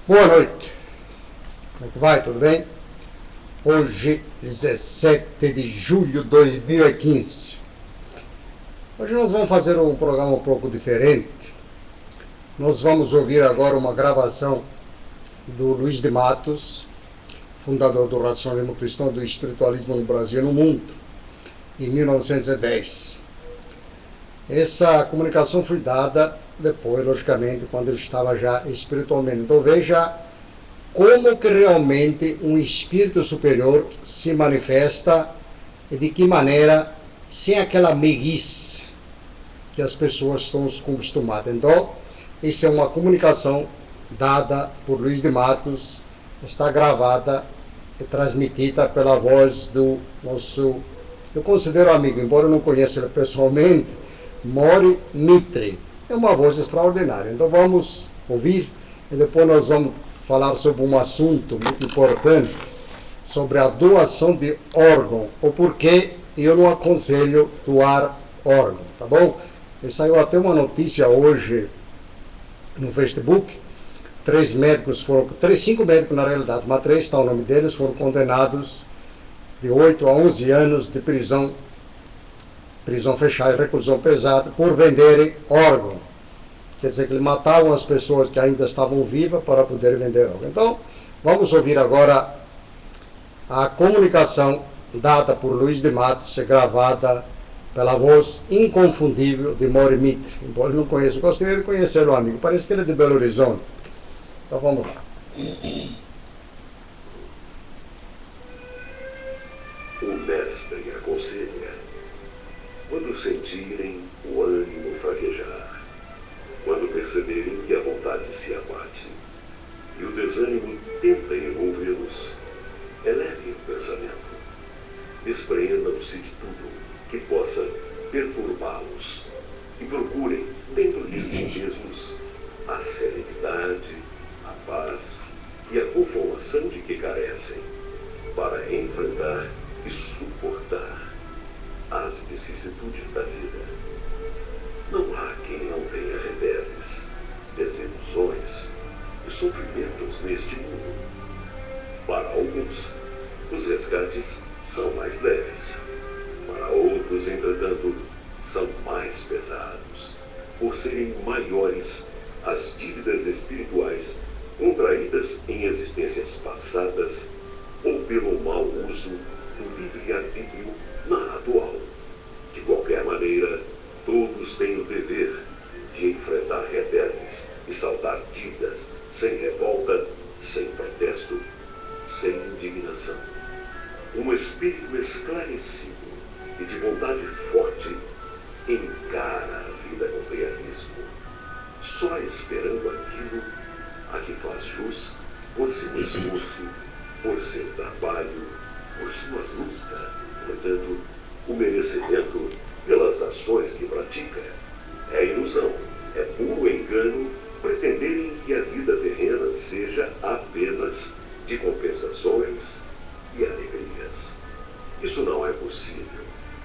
Boa noite. Como é que vai? Tudo bem? Hoje, 17 de julho de 2015. Hoje nós vamos fazer um programa um pouco diferente. Nós vamos ouvir agora uma gravação do Luiz de Matos, fundador do Racionalismo Cristão, do Espiritualismo no Brasil e no Mundo, em 1910. Essa comunicação foi dada depois, logicamente, quando ele estava já espiritualmente. Então veja como que realmente um espírito superior se manifesta e de que maneira, sem aquela meiguice que as pessoas estão acostumadas. Então, isso é uma comunicação dada por Luiz de Matos, está gravada e transmitida pela voz do nosso, eu considero amigo, embora eu não conheça ele pessoalmente, Mori Mitre. É uma voz extraordinária. Então vamos ouvir e depois nós vamos falar sobre um assunto muito importante, sobre a doação de órgão, o porquê eu não aconselho doar órgão, tá bom? E saiu até uma notícia hoje no Facebook, cinco médicos na realidade, mas 3 está o nome deles, foram condenados de 8 a 11 anos de prisão fechada, reclusão pesada, por venderem órgão. Quer dizer que eles matavam as pessoas que ainda estavam vivas para poder vender órgão. Então, vamos ouvir agora a comunicação dada por Luiz de Matos, gravada pela voz inconfundível de Mori Mitre. Embora eu não conheça, gostaria de conhecê-lo, amigo. Parece que ele é de Belo Horizonte. Então vamos lá. O mestre aconselha: quando sentirem o ânimo fraquejar, quando perceberem que a vontade se abate e o desânimo tenta envolvê-los, elevem o pensamento, despreendam-se de tudo que possa perturbá-los e procurem dentro de si mesmos a serenidade, a paz e a conformação de que carecem para enfrentar e suportar as vicissitudes da vida. Não há quem não tenha reveses, desilusões e sofrimentos neste mundo. Para alguns, os resgates são mais leves. Para outros, entretanto, são mais pesados, por serem maiores as dívidas espirituais contraídas em existências passadas ou pelo mau uso do livre-arbítrio na atual. De qualquer maneira, todos têm o dever de enfrentar reveses e saldar dívidas sem revolta, sem protesto, sem indignação. Um espírito esclarecido e de vontade forte encara a vida com realismo, só esperando aquilo a que faz jus por seu esforço, por seu trabalho, por sua luta, portanto, o merecimento pelas ações que pratica. É ilusão, é puro engano pretenderem que a vida terrena seja apenas de compensações e alegrias. Isso não é possível,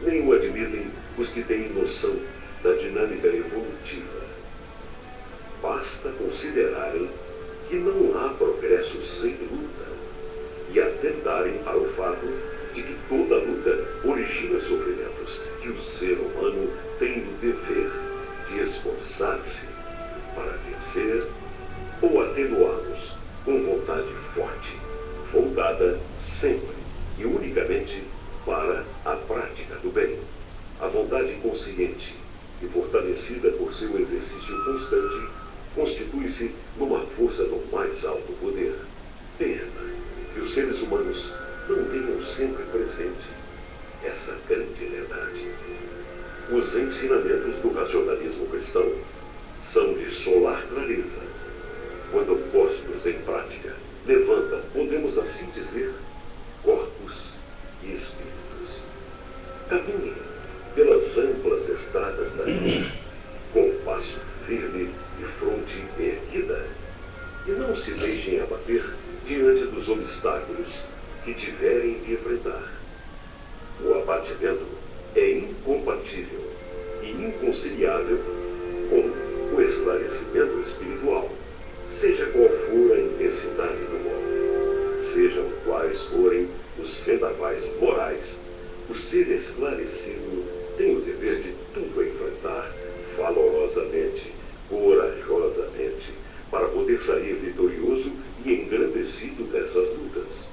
nem o admitem os que têm noção da dinâmica evolutiva. Basta considerarem que não há progresso sem luta e atentarem para o fato de que toda luta origina sofrimentos que o ser humano tem o dever de esforçar-se para vencer ou atenuá-los com vontade forte, voltada sempre e unicamente para a prática do bem. A vontade consciente e fortalecida por seu exercício constante constitui-se numa força do mais alto poder. Pena que os seres humanos não tenham sempre presente essa grande verdade. Os ensinamentos do racionalismo cristão são de solar clareza. Quando postos em prática, levantam, podemos assim dizer, corpos e espíritos. Caminhem pelas amplas estradas da vida, com passo firme e fronte erguida, e não se deixem abater diante dos obstáculos que tiverem de enfrentar. O abatimento é incompatível e inconciliável com o esclarecimento espiritual. seja qual for a intensidade do mal, sejam quais forem os vendavais morais, o ser esclarecido tem o dever de tudo enfrentar valorosamente, corajosamente, para poder sair vitorioso e engrandecido dessas lutas.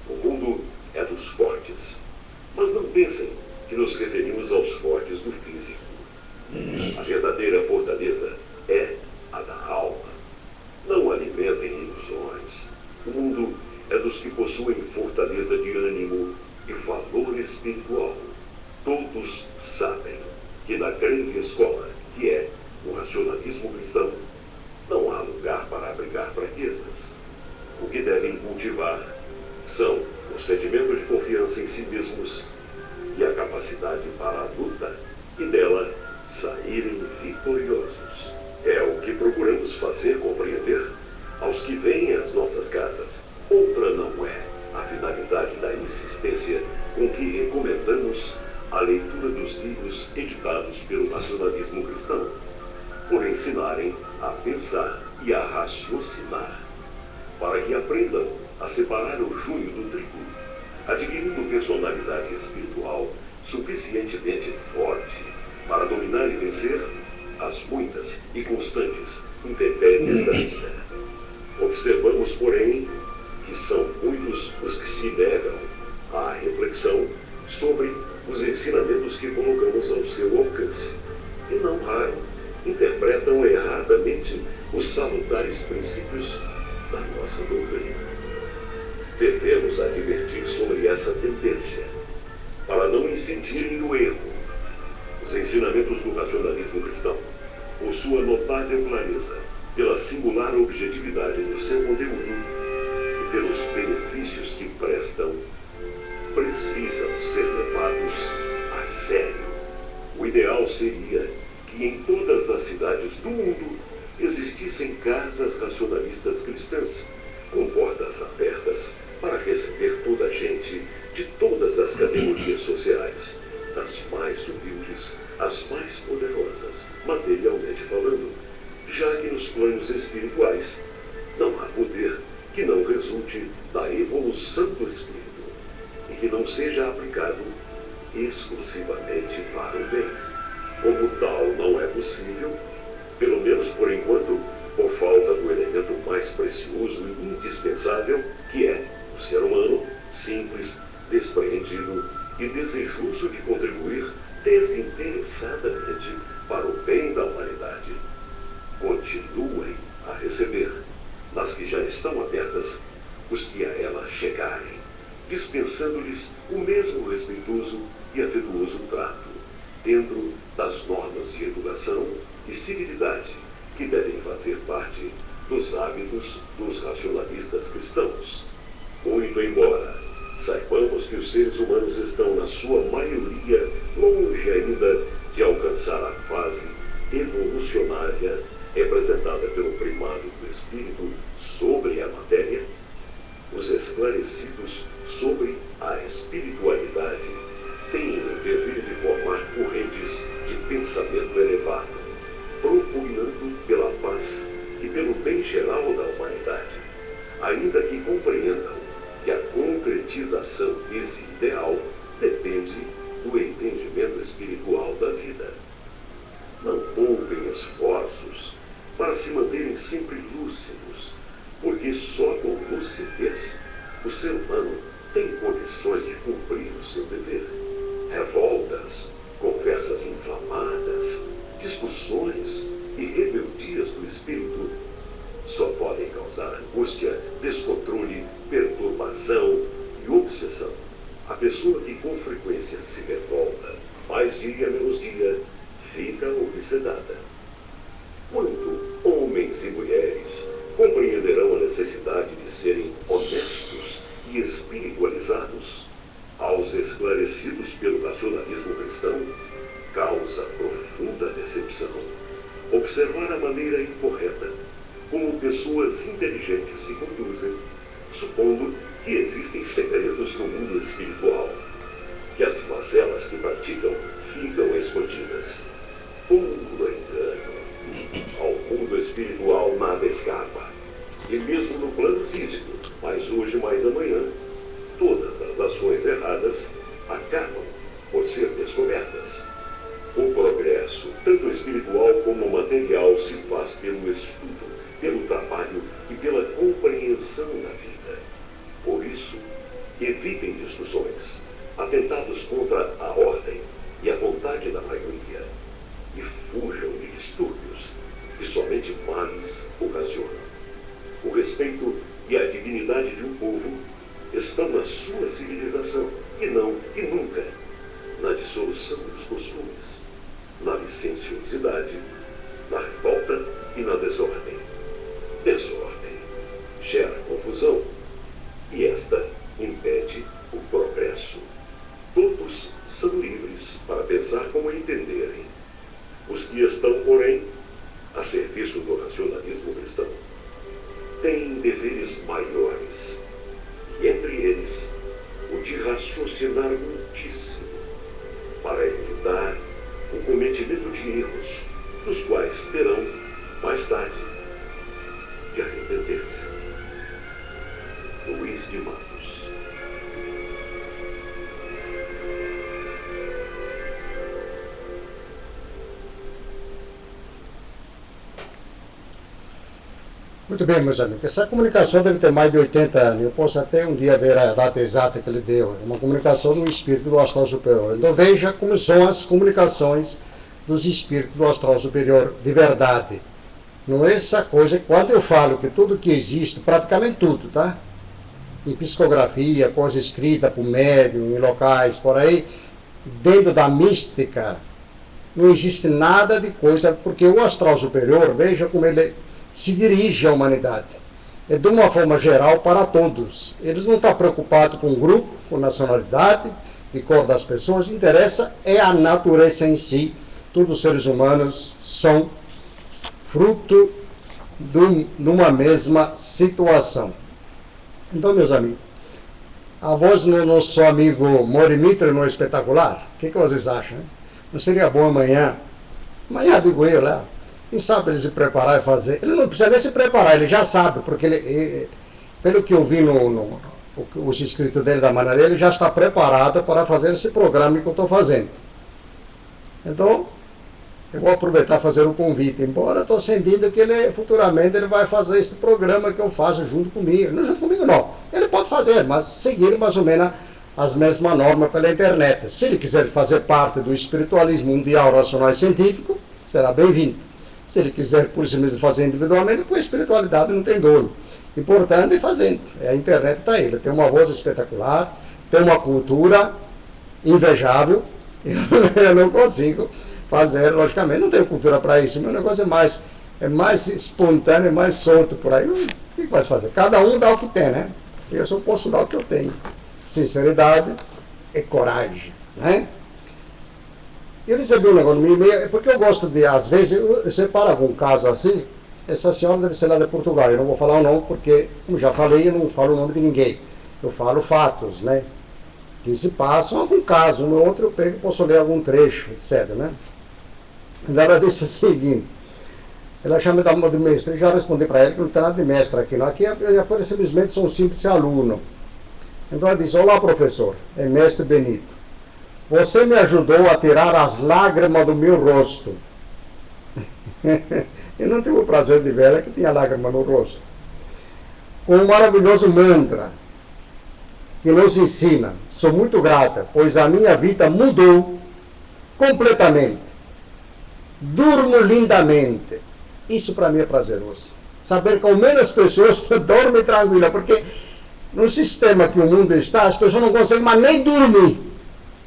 O mundo é dos fortes, mas não pensem que nos referimos aos fortes do físico. A verdadeira fortaleza é a da alma. Não alimentem ilusões. O mundo é dos que possuem fortaleza de ânimo e valor espiritual. Todos sabem que na grande escola, que é o racionalismo cristão, não há lugar para abrigar fraquezas. O que devem cultivar são o sentimento de confiança em si mesmos e a capacidade para a luta, e dela saírem vitoriosos. É o que procuramos fazer compreender aos que vêm às nossas casas. Outra não é a finalidade da insistência com que recomendamos a leitura dos livros editados pelo racionalismo cristão, por ensinarem a pensar e a raciocinar, para que aprendam a separar o joio do trigo, adquirindo personalidade espiritual suficientemente forte para dominar e vencer as muitas e constantes intempéries da vida. Observamos, porém, que são muitos os que se negam à reflexão sobre os ensinamentos que colocamos ao seu alcance, e não raro interpretam erradamente os salutares princípios da nossa doutrina. Devemos advertir sobre essa tendência, para não incidirem no erro. Os ensinamentos do racionalismo cristão, por sua notável clareza, pela singular objetividade do seu conteúdo e pelos benefícios que prestam, precisam ser levados a sério. O ideal seria que em todas as cidades do mundo existissem casas racionalistas cristãs, com portas abertas para receber toda a gente de todas as categorias sociais, das mais humildes às mais poderosas, materialmente falando, já que nos planos espirituais não há poder que não resulte da evolução do espírito e que não seja aplicado exclusivamente para o bem. Como tal não é possível, pelo menos por enquanto, por falta do elemento mais precioso e indispensável, que é o ser humano, simples, despreendido e desejoso de contribuir desinteressadamente para o bem da humanidade. Continuem a receber, nas que já estão abertas, os que a ela chegarem, dispensando-lhes o mesmo respeitoso e afetuoso trato, dentro das normas de educação e civilidade que devem fazer parte dos hábitos dos racionalistas cristãos. Muito embora saibamos que os seres humanos estão, na sua maioria, longe ainda de alcançar a fase evolucionária representada pelo primado do espírito sobre a matéria, os esclarecidos sobre a espiritualidade têm o dever de formar correntes de pensamento elevado, propugnando pela paz e pelo bem geral da humanidade, ainda que compreendam que a concretização desse ideal depende do entendimento espiritual da vida. Não poupem esforços para se manterem sempre lúcidos, porque só com lucidez o ser humano tem condições de cumprir o seu dever. Revoltas, conversas inflamadas, discussões e rebeldias do espírito só podem causar angústia, descontrole, perturbação e obsessão. A pessoa que com frequência se revolta, mais dia menos dia, fica obsedada. Quando homens e mulheres compreenderão a necessidade de serem honestos e espiritualizados, aos esclarecidos pelo racionalismo cristão, causa profunda decepção observar a maneira incorreta como pessoas inteligentes se conduzem, supondo que existem segredos no mundo espiritual, que as mazelas que praticam ficam escondidas. Puro engano! Ao mundo espiritual nada escapa. E mesmo no plano físico, mais hoje, mais amanhã, todas as ações erradas acabam por ser descobertas. O progresso, tanto espiritual como material, se faz pelo estudo, pelo trabalho e pela compreensão da vida. Por isso, evitem discussões, atentados contra a ordem e a vontade da maioria, e fujam de distúrbios que somente males ocasionam. O respeito e a dignidade de um povo estão na sua civilização e não, e nunca, na dissolução dos costumes, na licenciosidade, na revolta e na desordem. Desordem gera confusão e esta impede o progresso. Todos são livres para pensar como entenderem. Os que estão, porém, a serviço do racionalismo cristão, têm deveres maiores, e entre eles o de raciocinar muitíssimo para evitar o cometimento de erros, dos quais terão, mais tarde, de arrepender-se. Luís de Matos. Muito bem, meus amigos. Essa comunicação deve ter mais de 80 anos. Eu posso até um dia ver a data exata que ele deu. É uma comunicação do espírito do astral superior. Então veja como são as comunicações dos espíritos do astral superior de verdade. Não é essa coisa, quando eu falo que tudo que existe, praticamente tudo, tá? Em psicografia, coisa escrita por médium, em locais, por aí, dentro da mística, não existe nada de coisa, porque o astral superior, veja como ele se dirige à humanidade. É de uma forma geral para todos. Eles não estão preocupados com grupo, com nacionalidade, de cor das pessoas. O que interessa é a natureza em si. Todos os seres humanos são fruto de uma mesma situação. Então, meus amigos, a voz do nosso amigo Morimitra não é espetacular? O que vocês acham? Não seria bom amanhã? Amanhã, digo eu, lá. Quem sabe ele se preparar e fazer? Ele não precisa nem se preparar, ele já sabe, porque ele, pelo que eu vi os inscritos dele, da maneira dele, ele já está preparado para fazer esse programa que eu estou fazendo. Então, eu vou aproveitar e fazer um convite, embora eu estou sentindo que ele, futuramente ele vai fazer esse programa que eu faço junto comigo. Não junto comigo não, ele pode fazer, mas seguir mais ou menos as mesmas normas pela internet. Se ele quiser fazer parte do espiritualismo mundial, racional e científico, será bem-vindo. Se ele quiser, por si mesmo, fazer individualmente, com a espiritualidade não tem dono. Importante é fazendo. A internet está aí. Ele tem uma voz espetacular, tem uma cultura invejável. Eu não consigo fazer, logicamente, não tenho cultura para isso. Meu negócio é mais espontâneo, é mais solto por aí. O que vai fazer? Cada um dá o que tem, né? Eu só posso dar o que eu tenho. Sinceridade e coragem, né? Eu recebi um negócio no meu e-mail, porque eu gosto de, às vezes, eu separo algum caso assim. Essa senhora deve ser lá de Portugal, eu não vou falar o nome, porque, como já falei, eu não falo o nome de ninguém. Eu falo fatos, né? Que se passam, algum caso, no outro eu pego, posso ler algum trecho, etc, né? Então ela disse o seguinte, ela chama de mestre, eu já respondi para ela que não tem nada de mestre aqui, não. Aqui eu simplesmente sou um simples aluno. Então ela disse, olá professor, é mestre Benito. Você me ajudou a tirar as lágrimas do meu rosto. Eu não tive o prazer de ver ela que tinha lágrimas no rosto. Com um maravilhoso mantra que nos ensina. Sou muito grata, pois a minha vida mudou completamente. Durmo lindamente. Isso para mim é prazeroso. Saber que ao menos as pessoas dormem tranquilas, porque no sistema que o mundo está, as pessoas não conseguem mais nem dormir.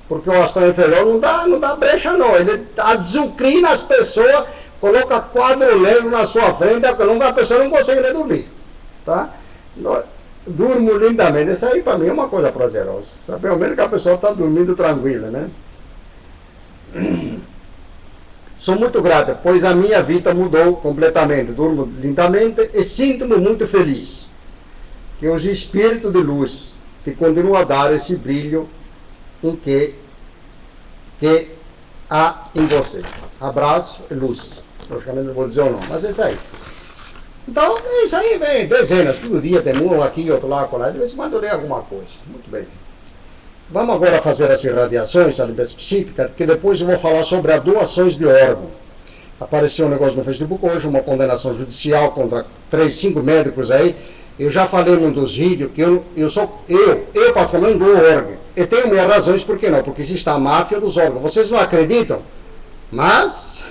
Porque o astral inferior não dá brecha não, ele azucrina as pessoas, coloca quadro negro na sua frente, a pessoa não consegue nem dormir. Tá? Durmo lindamente, isso aí para mim é uma coisa prazerosa, saber ao menos que a pessoa está dormindo tranquila, né? Sou muito grata, pois a minha vida mudou completamente, durmo lindamente e sinto-me muito feliz. Que os espíritos de luz que continuam a dar esse brilho em que há em você. Abraço e luz. logicamente não vou dizer o nome, mas é isso aí. Então, isso aí vem dezenas, todo dia tem um aqui, outro lá, de vez em quando eu leio alguma coisa. Muito bem. Vamos agora fazer as irradiações, a limpeza psíquica, que depois eu vou falar sobre as doações de órgão. Apareceu um negócio no Facebook hoje, uma condenação judicial contra 5 médicos aí. Eu já falei num dos vídeos que eu particularmente dou órgão. Eu tenho minhas razões, por que não? Porque existe a máfia dos órgãos. Vocês não acreditam? Mas,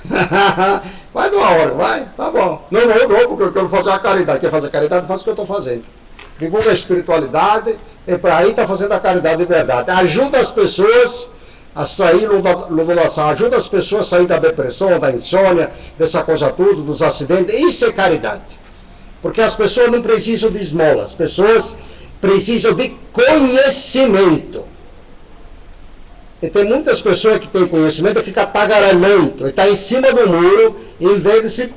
vai doar órgão, vai, tá bom. Não, porque eu quero fazer a caridade. Quer fazer caridade, faça o que eu estou fazendo. Divulga a espiritualidade, e para aí está fazendo a caridade de verdade. Ajuda as pessoas a sair da ajuda as pessoas a sair da depressão, da insônia, dessa coisa tudo, dos acidentes. Isso é caridade. Porque as pessoas não precisam de esmola, as pessoas precisam de conhecimento. E tem muitas pessoas que têm conhecimento e ficam tagarelando, e está em cima do muro, em vez de se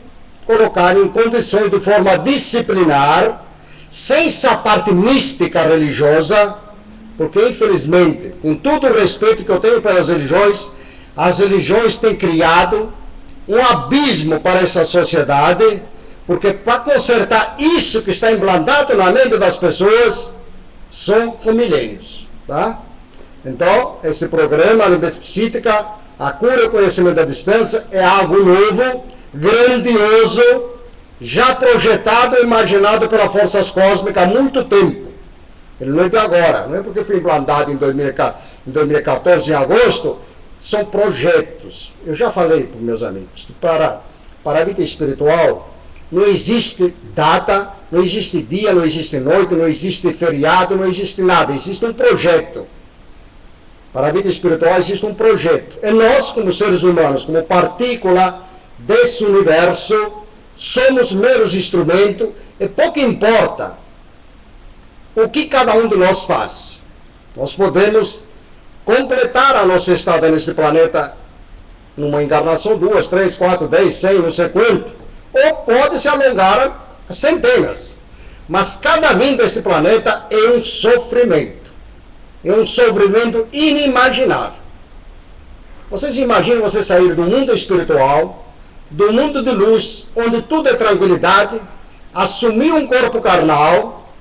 colocar em condições de forma disciplinar, sem essa parte mística religiosa, porque infelizmente, com todo o respeito que eu tenho pelas religiões, as religiões têm criado um abismo para essa sociedade, porque para consertar isso que está implantado na mente das pessoas, são milênios, tá? Então, esse programa, a limpeza psíquica, a cura e o conhecimento à distância, é algo novo, grandioso, já projetado e imaginado pelas forças cósmicas há muito tempo. Ele não é de agora, não é porque foi implantado em 2014, em agosto, são projetos. Eu já falei para os meus amigos que para a vida espiritual não existe data, não existe dia, não existe noite, não existe feriado, não existe nada, existe um projeto. Para a vida espiritual existe um projeto. E nós, como seres humanos, como partícula desse universo, somos meros instrumentos e pouco importa o que cada um de nós faz. Nós podemos completar a nossa estada nesse planeta numa encarnação, 2, 3, 4, 10, 100, não sei quanto, ou pode se alongar a centenas. Mas cada vinda deste planeta é um sofrimento. É um sofrimento inimaginável. Vocês imaginam você sair do mundo espiritual, do mundo de luz, onde tudo é tranquilidade, assumir um corpo carnal,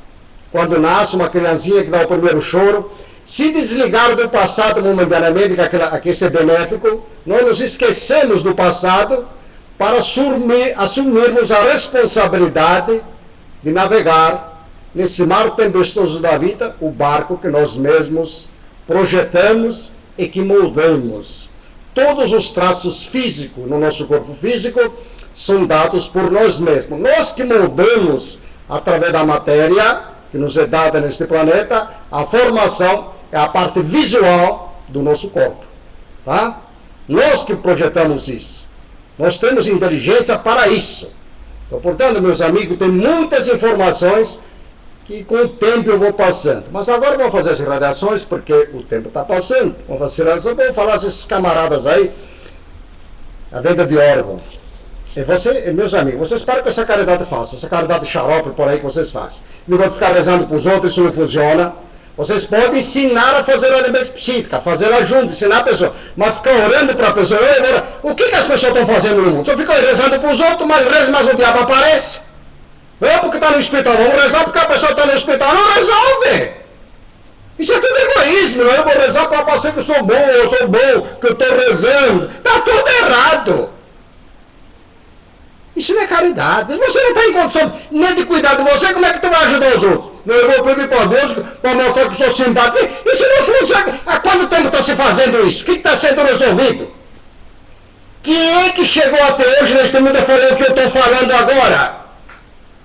quando nasce uma criancinha que dá o primeiro choro, se desligar do passado momentaneamente, que isso é benéfico, nós nos esquecemos do passado para assumirmos a responsabilidade de navegar nesse mar tempestoso da vida, o barco que nós mesmos projetamos e que moldamos. Todos os traços físicos no nosso corpo físico são dados por nós mesmos. Nós que moldamos através da matéria que nos é dada neste planeta, a formação é a parte visual do nosso corpo. Tá? Nós que projetamos isso. Nós temos inteligência para isso. Então, portanto, meus amigos, tem muitas informações que com o tempo eu vou passando. Mas agora vamos fazer as irradiações, porque o tempo está passando. Vamos fazer as irradiações, vamos falar esses camaradas aí, a venda de órgão. E meus amigos, vocês param com essa caridade falsa, essa caridade xarope por aí que vocês fazem. Não vão ficar rezando para os outros, isso não funciona. Vocês podem ensinar a fazer a limpeza psíquica, fazer ela junto, ensinar a pessoa. Mas ficar orando para a pessoa, o que as pessoas estão fazendo no mundo? Estão ficando rezando para os outros, mas o diabo aparece. É porque está no hospital, vamos rezar porque a pessoa está no hospital. Não resolve! Isso é tudo egoísmo, não é? Eu vou rezar para parecer que eu sou bom, que eu estou rezando. Está tudo errado. Isso não é caridade. Você não está em condição nem de cuidar de você, como é que tu vai ajudar os outros? Eu vou pedir para Deus para mostrar que sou simpático. Isso não funciona. Há quanto tempo está se fazendo isso? O que está sendo resolvido? Quem é que chegou até hoje neste mundo e falou o que eu estou falando agora?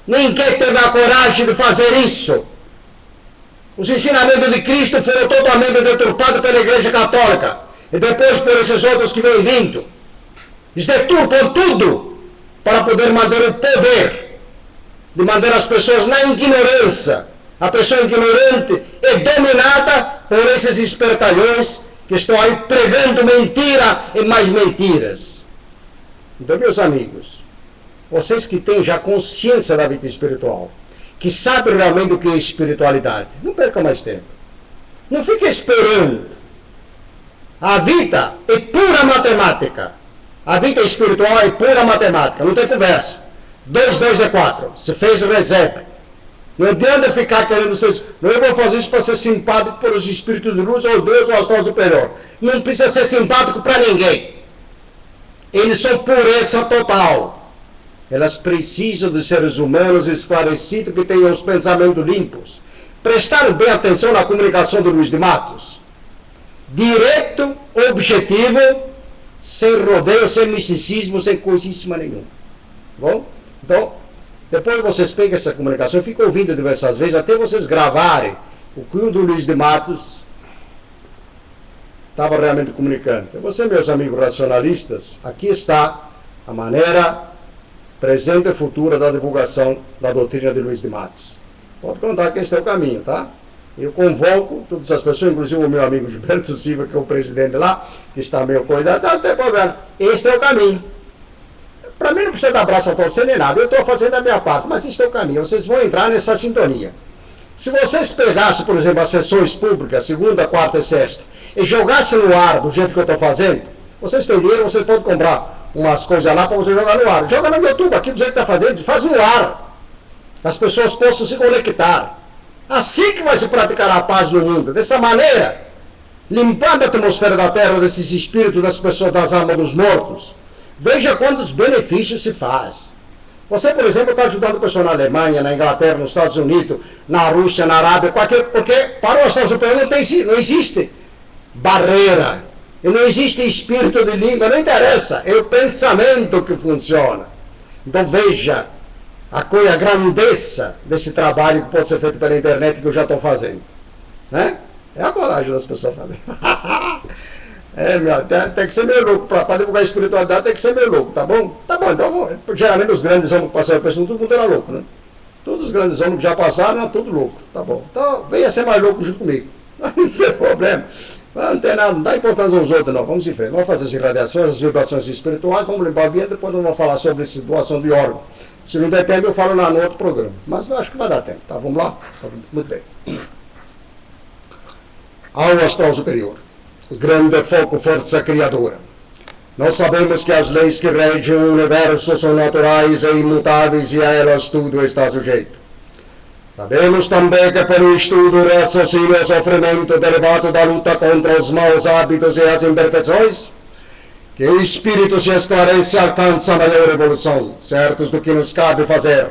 Ninguém teve a coragem de fazer isso. Os ensinamentos de Cristo foram totalmente deturpados pela Igreja Católica. E depois por esses outros que vêm vindo. Eles deturpam tudo para poder manter o poder. De manter as pessoas na ignorância. A pessoa ignorante é dominada por esses espertalhões que estão aí pregando mentira e mais mentiras. Então, meus amigos, vocês que têm já consciência da vida espiritual, que sabem realmente o que é espiritualidade, não percam mais tempo. Não fiquem esperando. A vida é pura matemática. A vida espiritual é pura matemática, não tem conversa. 2, 2 é 4. Se fez, recebe. Não adianta ficar querendo ser... Não, eu vou fazer isso para ser simpático pelos espíritos de luz, ou Deus, ou astral superior. Não precisa ser simpático para ninguém. Eles são pureza total. Elas precisam de seres humanos esclarecidos que tenham os pensamentos limpos. Prestaram bem atenção na comunicação do Luiz de Matos? Direto, objetivo, sem rodeio, sem misticismo, sem coisíssima nenhuma. Bom? Então, depois vocês pegam essa comunicação, eu fico ouvindo diversas vezes, até vocês gravarem o que o do Luiz de Matos estava realmente comunicando. Então, você, meus amigos racionalistas, aqui está a maneira presente e futura da divulgação da doutrina de Luiz de Matos. Pode contar que este é o caminho, tá? Eu convoco todas as pessoas, inclusive o meu amigo Gilberto Silva, que é o presidente lá, que está meio coisado, não tem problema. Este é o caminho. Para mim não precisa dar braço a torcer nem nada, eu estou fazendo a minha parte, mas este é o caminho, vocês vão entrar nessa sintonia. Se vocês pegassem, por exemplo, as sessões públicas, segunda, quarta e sexta, e jogassem no ar do jeito que eu estou fazendo, vocês têm dinheiro, vocês podem comprar umas coisas lá para você jogar no ar. Joga no YouTube, aqui do jeito que está fazendo, faz no ar. As pessoas possam se conectar. Assim que vai se praticar a paz no mundo. Dessa maneira, limpando a atmosfera da Terra desses espíritos das pessoas, das almas dos mortos. Veja quantos benefícios se faz. Você, por exemplo, está ajudando pessoas na Alemanha, na Inglaterra, nos Estados Unidos, na Rússia, na Arábia, porque para o astral superior não existe barreira. E não existe espírito de língua, não interessa. É o pensamento que funciona. Então veja a grandeza desse trabalho que pode ser feito pela internet que eu já estou fazendo. Né? É a coragem das pessoas fazerem. Tem que ser meio louco. Para divulgar a espiritualidade tem que ser meio louco, tá bom? Tá bom, então geralmente os grandes homens que passaram por isso, todo mundo era louco, né? Todos os grandes homens que já passaram eram tudo louco, tá bom? Então venha ser mais louco junto comigo. Não tem problema. Não tem nada, não dá importância aos outros não, vamos em frente. Vamos fazer as irradiações, as vibrações espirituais, vamos limpar a vida, depois nós vamos falar sobre essa doação de órgão. Se não der tempo eu falo lá no outro programa. Mas eu acho que vai dar tempo, tá? Vamos lá? Muito bem. Ao astral superior. Grande foco, força criadora. Nós sabemos que as leis que regem o universo são naturais e imutáveis e a elas tudo está sujeito. Sabemos também que pelo estudo, o raciocínio e o sofrimento derivado da luta contra os maus hábitos e as imperfeições, que o espírito se esclarece e alcança a maior evolução, certos do que nos cabe fazer.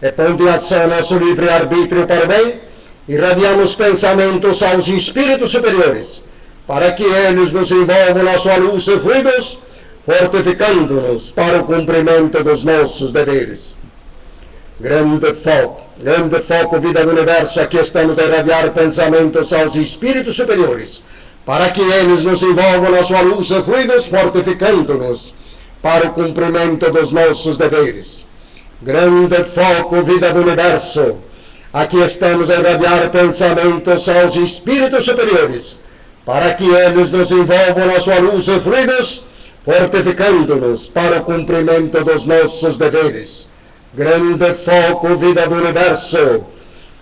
E pondo em ação nosso livre-arbítrio para o bem, irradiamos pensamentos aos espíritos superiores, para que eles nos envolvam na sua luz e fluidos, fortificando-nos para o cumprimento dos nossos deveres. Grande foco, vida do universo, aqui estamos a irradiar pensamentos aos espíritos superiores, para que eles nos envolvam na sua luz e fluidos, fortificando-nos para o cumprimento dos nossos deveres. Grande foco, vida do universo, aqui estamos a irradiar pensamentos aos espíritos superiores, para que eles nos envolvam na sua luz e fluidos, fortificando-nos para o cumprimento dos nossos deveres. Grande foco, vida do universo,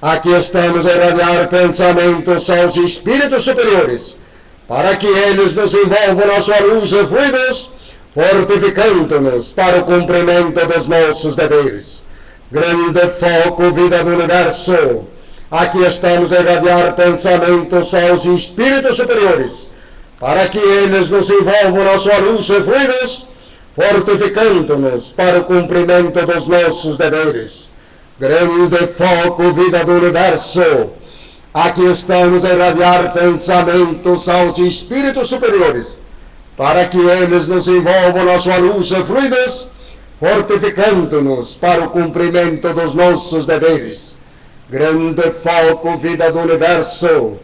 aqui estamos a irradiar pensamentos aos espíritos superiores, para que eles nos envolvam na sua luz e fluidos, fortificando-nos para o cumprimento dos nossos deveres. Grande foco, vida do universo, aqui estamos a irradiar pensamentos aos espíritos superiores, para que eles nos envolvam na sua luz e fluidos, fortificando-nos para o cumprimento dos nossos deveres. Grande foco, vida do universo, aqui estamos a irradiar pensamentos aos espíritos superiores, para que eles nos envolvam na sua luz e fluidos, fortificando-nos para o cumprimento dos nossos deveres. Grande foco, vida do universo,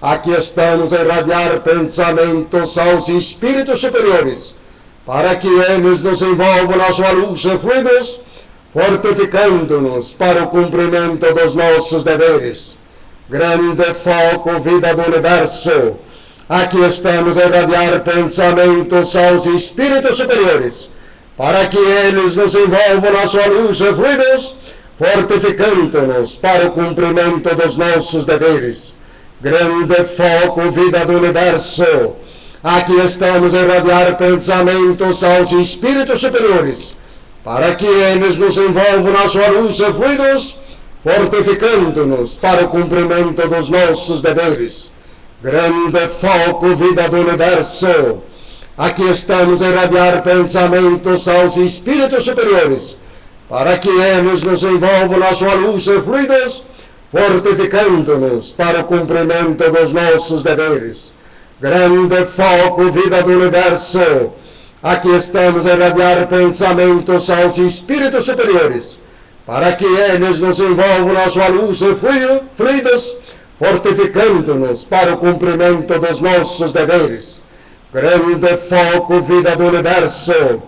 aqui estamos a irradiar pensamentos aos espíritos superiores, para que eles nos envolvam na sua luz e fluidos, fortificando-nos para o cumprimento dos nossos deveres. Grande foco, vida do universo, aqui estamos a irradiar pensamentos aos espíritos superiores, para que eles nos envolvam na sua luz e fluidos, fortificando-nos para o cumprimento dos nossos deveres. Grande foco, vida do universo, Aqui estamos a irradiar pensamentos aos espíritos superiores, para que eles nos envolvam na sua luz e fluidos, fortificando-nos para o cumprimento dos nossos deveres. Grande foco, vida do universo. Aqui estamos a irradiar pensamentos aos espíritos superiores, para que eles nos envolvam na sua luz e fluidos, fortificando-nos para o cumprimento dos nossos deveres. Grande foco, vida do universo. Aqui estamos a irradiar pensamentos aos espíritos superiores, para que eles nos envolvam na sua luz e fluidos, fortificando-nos para o cumprimento dos nossos deveres. Grande foco, vida do universo.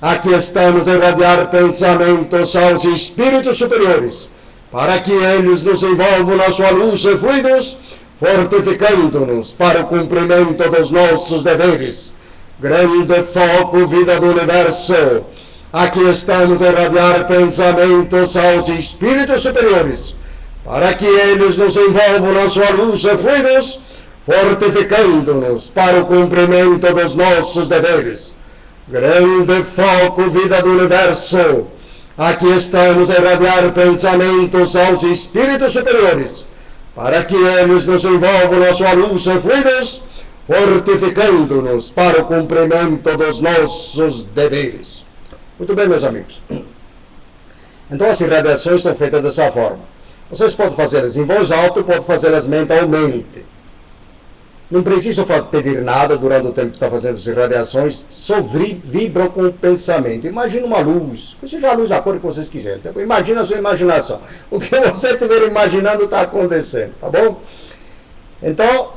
Aqui estamos a irradiar pensamentos aos espíritos superiores, para que eles nos envolvam na sua luz e fluidos, fortificando-nos para o cumprimento dos nossos deveres. Grande foco, vida do universo. Aqui estamos a irradiar pensamentos aos espíritos superiores, para que eles nos envolvam na sua luz e fluidos, fortificando-nos para o cumprimento dos nossos deveres. Grande foco, vida do universo. Aqui estamos a irradiar pensamentos aos espíritos superiores, para que eles nos envolvam na sua luz e fluidos, fortificando-nos para o cumprimento dos nossos deveres. Muito bem, meus amigos. Então, as irradiações são feitas dessa forma. Vocês podem fazê-las em voz alta e podem fazê-las mentalmente. Não precisa pedir nada durante o tempo que está fazendo as irradiações, só vibram com o pensamento. Imagina uma luz, seja a luz da cor que vocês quiserem. Então, imagina a sua imaginação. O que você estiver imaginando está acontecendo, tá bom? Então,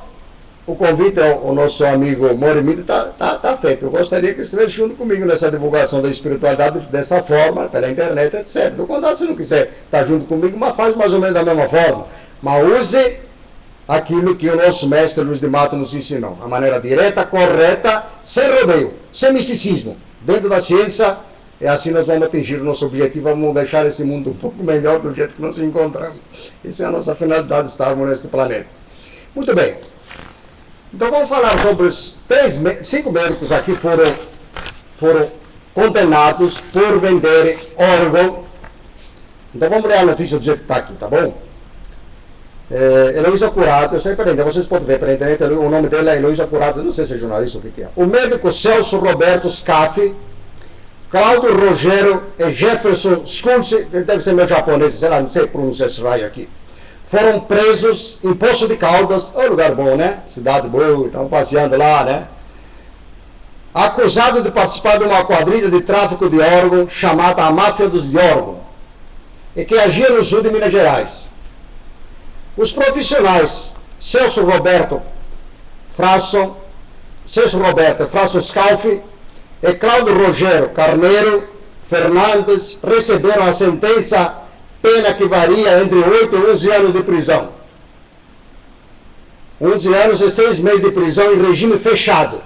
o convite ao nosso amigo Morimito está feito. Eu gostaria que ele estivesse junto comigo nessa divulgação da espiritualidade dessa forma, pela internet, etc. Do contrário, se não quiser estar junto comigo, mas faz mais ou menos da mesma forma. Mas use aquilo que o nosso mestre Luiz de Mato nos ensinou. A maneira direta, correta, sem rodeio, sem misticismo. Dentro da ciência, é assim nós vamos atingir o nosso objetivo, vamos deixar esse mundo um pouco melhor do jeito que nós encontramos. Isso é a nossa finalidade de estarmos neste planeta. Muito bem. Então vamos falar sobre os 5 médicos aqui foram condenados por venderem órgão. Então vamos ler a notícia do jeito que está aqui, tá bom? Heloísa Curado, eu sei pela internet, vocês podem ver pela internet, o nome dele é Heloísa Curado, eu não sei se é jornalista ou o que é. O médico Celso Roberto Scaffi, Cláudio Rogério e Jefferson Schultz, deve ser meu japonês, sei lá, não sei pronunciar esse raio aqui, foram presos em Poço de Caldas, é um lugar bom, né? Cidade boa, estão passeando lá, né? Acusado de participar de uma quadrilha de tráfico de órgãos chamada a Máfia dos de Órgãos, e que agia no sul de Minas Gerais. Os profissionais Celso Roberto Frasso Scalfi e Cláudio Rogério Carneiro Fernandes receberam a sentença, pena que varia entre 8 e 11 anos de prisão. 11 anos e 6 meses de prisão em regime fechado.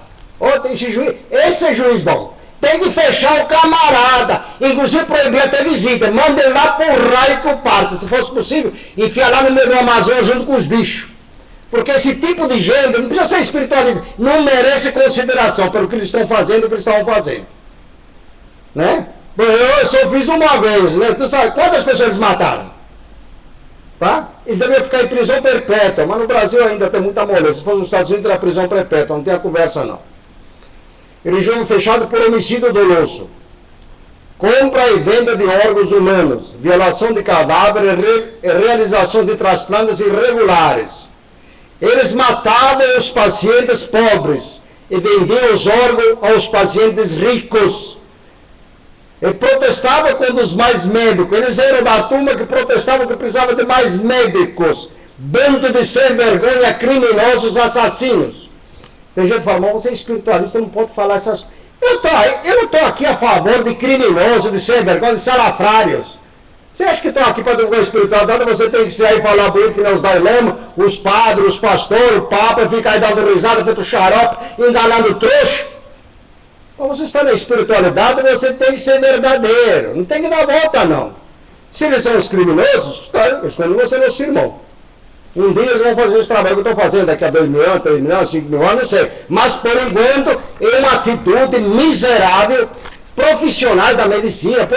Esse é juiz bom. Tem que fechar o camarada, inclusive proibir até visita. Manda ele lá por raio que o parta, se fosse possível, enfiar lá no meio do Amazonas junto com os bichos. Porque esse tipo de gente, não precisa ser espiritualista, não merece consideração pelo que eles estão fazendo e o que eles estavam fazendo. Né? Eu só fiz uma vez, né? Tu sabe quantas pessoas eles mataram? Tá? Eles deveriam ficar em prisão perpétua, mas no Brasil ainda tem muita moleza. Se fosse nos Estados Unidos, era prisão perpétua, não tem a conversa não. Regime fechado por homicídio doloso, compra e venda de órgãos humanos, violação de cadáver e realização de transplantes irregulares. Eles matavam os pacientes pobres e vendiam os órgãos aos pacientes ricos. E protestavam contra os mais médicos. Eles eram da turma que protestavam que precisava de mais médicos. Bando de sem vergonha, criminosos, assassinos. Tem gente que fala, mas você é espiritualista, não pode falar essas coisas. Eu não estou aqui a favor de criminosos, de sem vergonha, de salafrários. Você acha que estou aqui para divulgar espiritualidade? Você tem que sair e falar bonito que nem os Dalai Lama, os padres, os pastores, o Papa, fica aí dando risada, feito xarope, enganando trouxa. Quando você está na espiritualidade, você tem que ser verdadeiro. Não tem que dar volta, não. Se eles são os criminosos, eles continuam sendo os irmãos. Um dia eles vão fazer esse trabalho que eu estou fazendo daqui a 2 mil anos, 3 mil anos, 5 mil anos, não sei. Mas, por enquanto, é uma atitude miserável, profissionais da medicina.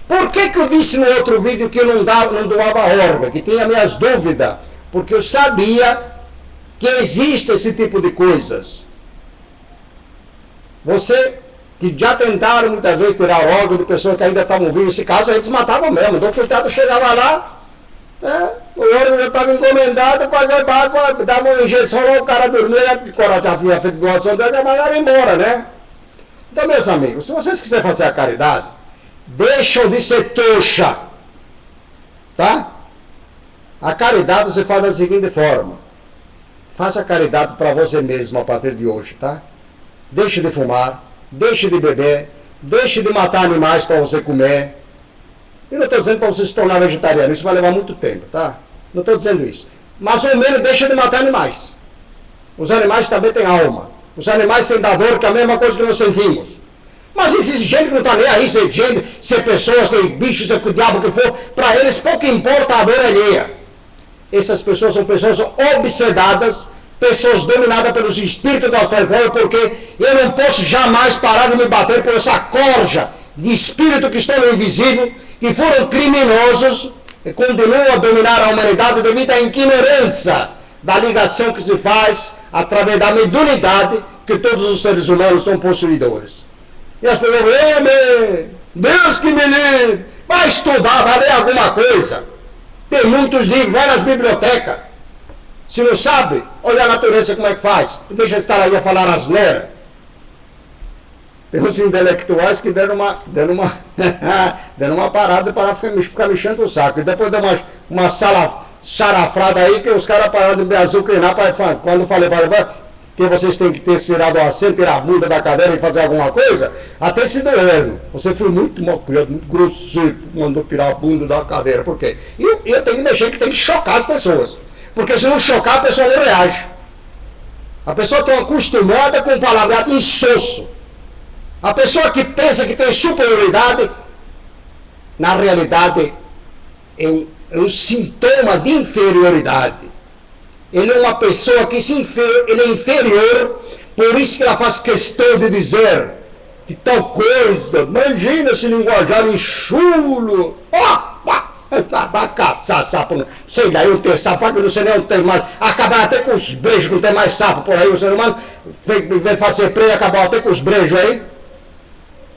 Por que eu disse no outro vídeo que eu não doava órgão, que tinha minhas dúvidas? Porque eu sabia que existe esse tipo de coisas. Você, que já tentaram muitas vezes tirar órgão de pessoas que ainda estavam vivas, nesse caso eles matavam mesmo. Então o coitado chegava lá, o órgão já estava encomendado, qualquer barco dava uma injeção, o cara dormia, o coração já havia feito doação dele, já mandaram embora, né? Então, meus amigos, se vocês quiserem fazer a caridade, deixam de ser trouxa, tá? A caridade você faz da seguinte forma: faça a caridade para você mesmo a partir de hoje, tá? Deixe de fumar, deixe de beber, deixe de matar animais para você comer. E não estou dizendo para você se tornar vegetariano, isso vai levar muito tempo, tá? Não estou dizendo isso. Mas ao menos deixa de matar animais. Os animais também têm alma. Os animais têm da dor, que é a mesma coisa que nós sentimos. Mas existe gente que não está nem aí, se é gente, se é pessoa, se é bicho, se é o diabo que for, para eles pouco importa a dor alheia. Essas pessoas são pessoas obsedadas, pessoas dominadas pelos espíritos das trevas, porque eu não posso jamais parar de me bater por essa corja de espírito que estão no invisível, que foram criminosos e continuam a dominar a humanidade devido à ignorância da ligação que se faz através da mediunidade que todos os seres humanos são possuidores. E as pessoas falam, Deus que me livre, vai estudar, vai ler alguma coisa. Tem muitos livros, vai nas bibliotecas. Se não sabe, olha a natureza como é que faz. Deixa de estar aí a falar asneira. Tem uns intelectuais que deram uma parada para ficar mexendo o saco. E depois deu uma sarafrada aí que os caras pararam de me azucrinar. Quando eu falei para que vocês têm que ter tirado o assento, tirar a bunda da cadeira e fazer alguma coisa, até se doeram. Você foi muito mal criado, muito grosseiro, mandou tirar a bunda da cadeira. Por quê? Eu tenho que mexer, que tem que chocar as pessoas. Porque se não chocar, a pessoa não reage. A pessoa está acostumada com palavreado insosso. A pessoa que pensa que tem superioridade, na realidade, é um sintoma de inferioridade. Ele é uma pessoa que ele é inferior, por isso que ela faz questão de dizer que tal coisa, imagina esse linguajar enxulo, vai caçar sapo, sei lá, eu tenho sapo, que não sei nem onde tem mais, acabar até com os brejos, não tem mais sapo por aí, o ser humano vem fazer preio, acabar até com os brejos aí.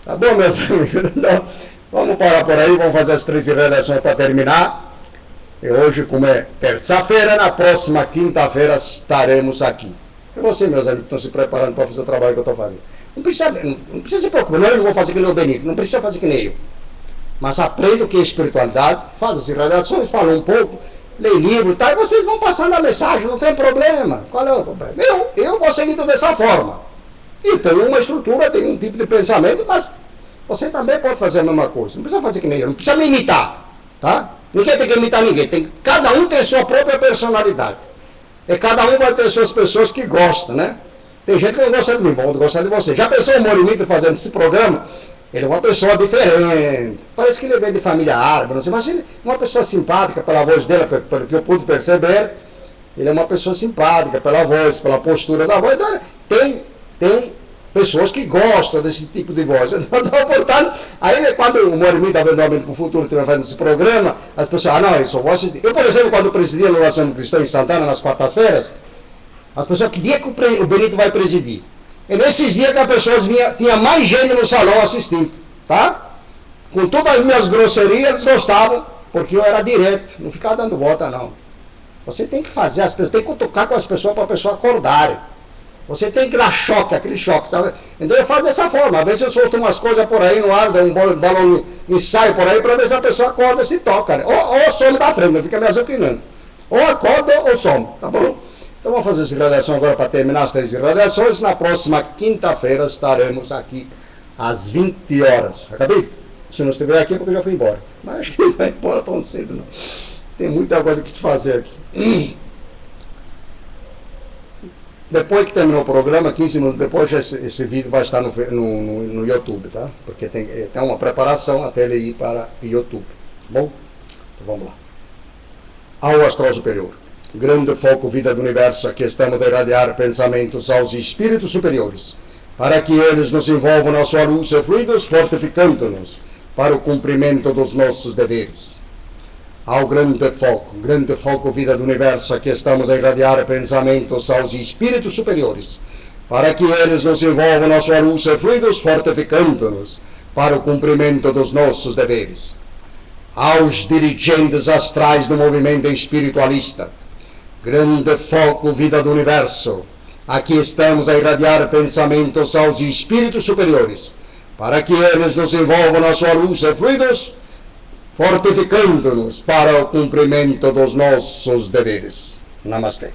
Tá bom, meus amigos? Então, vamos parar por aí, vamos fazer as 3 redações para terminar. E hoje, como é terça-feira, na próxima quinta-feira estaremos aqui. E você, meus amigos, que estão se preparando para fazer o trabalho que eu estou fazendo. Não precisa se preocupar, eu não vou fazer que nem o Benito, não precisa fazer que nem eu. Mas aprenda o que é espiritualidade, faz as redações, fala um pouco, lê livro e tal, e vocês vão passando a mensagem, não tem problema. Qual é o problema? Eu vou seguindo dessa forma. E tenho uma estrutura, tenho um tipo de pensamento, mas você também pode fazer a mesma coisa. Não precisa fazer que nem eu, não precisa me imitar, tá? Ninguém tem que imitar ninguém. Cada um tem sua própria personalidade. E cada um vai ter suas pessoas que gostam, né? Tem gente que não gosta de mim, vão gostar de você. Já pensou o Morimito fazendo esse programa? Ele é uma pessoa diferente. Parece que ele vem de família árabe, não sei, mas ele é uma pessoa simpática pela voz dele, pelo que eu pude perceber. Ele é uma pessoa simpática pela voz, pela postura da voz. Então, tem pessoas que gostam desse tipo de voz. Então, portanto, aí quando o Morimito está vendo para o futuro, estiver fazendo esse programa, as pessoas, não, eu só vou assistir. Eu, por exemplo, quando presidia no Nação Cristã em Santana, nas quartas-feiras, as pessoas, que dia que o Benito vai presidir? E nesses dias que as pessoas tinha mais gente no salão assistindo, tá? Com todas as minhas grosserias, eles gostavam, porque eu era direto, não ficava dando volta, não. Você tem que fazer, as pessoas, tem que tocar com as pessoas para a pessoa acordarem. Você tem que dar choque, aquele choque, sabe? Então eu faço dessa forma. Às vezes eu solto umas coisas por aí no ar, dou um balão ensaio por aí, para ver se a pessoa acorda e se toca. Né? Ou some da frente, não fica me azucrinando. Ou acorda ou some, tá bom? Então vamos fazer essa gradação agora para terminar as 3 gradações. Na próxima quinta-feira estaremos aqui às 20 horas. Acabei? Se não estiver aqui é porque eu já fui embora. Mas acho que não vai embora tão cedo, não. Tem muita coisa que se fazer aqui. Depois que terminou o programa, 15 minutos depois, esse vídeo vai estar no YouTube, tá? Porque tem uma preparação até ele ir para o YouTube. Bom? Então vamos lá. Ao astral superior. Grande foco, vida do universo, aqui estamos a irradiar pensamentos aos espíritos superiores, para que eles nos envolvam na sua luz e fluidos, fortificando-nos para o cumprimento dos nossos deveres. Ao grande foco, vida do universo, aqui estamos a irradiar pensamentos aos espíritos superiores, para que eles nos envolvam na sua luz e fluidos, fortificando-nos para o cumprimento dos nossos deveres. Aos dirigentes astrais do movimento espiritualista, grande foco, vida do universo, aqui estamos a irradiar pensamentos aos espíritos superiores, para que eles nos envolvam na sua luz e fluidos, fortificando-nos para o cumprimento dos nossos deveres. Namastê.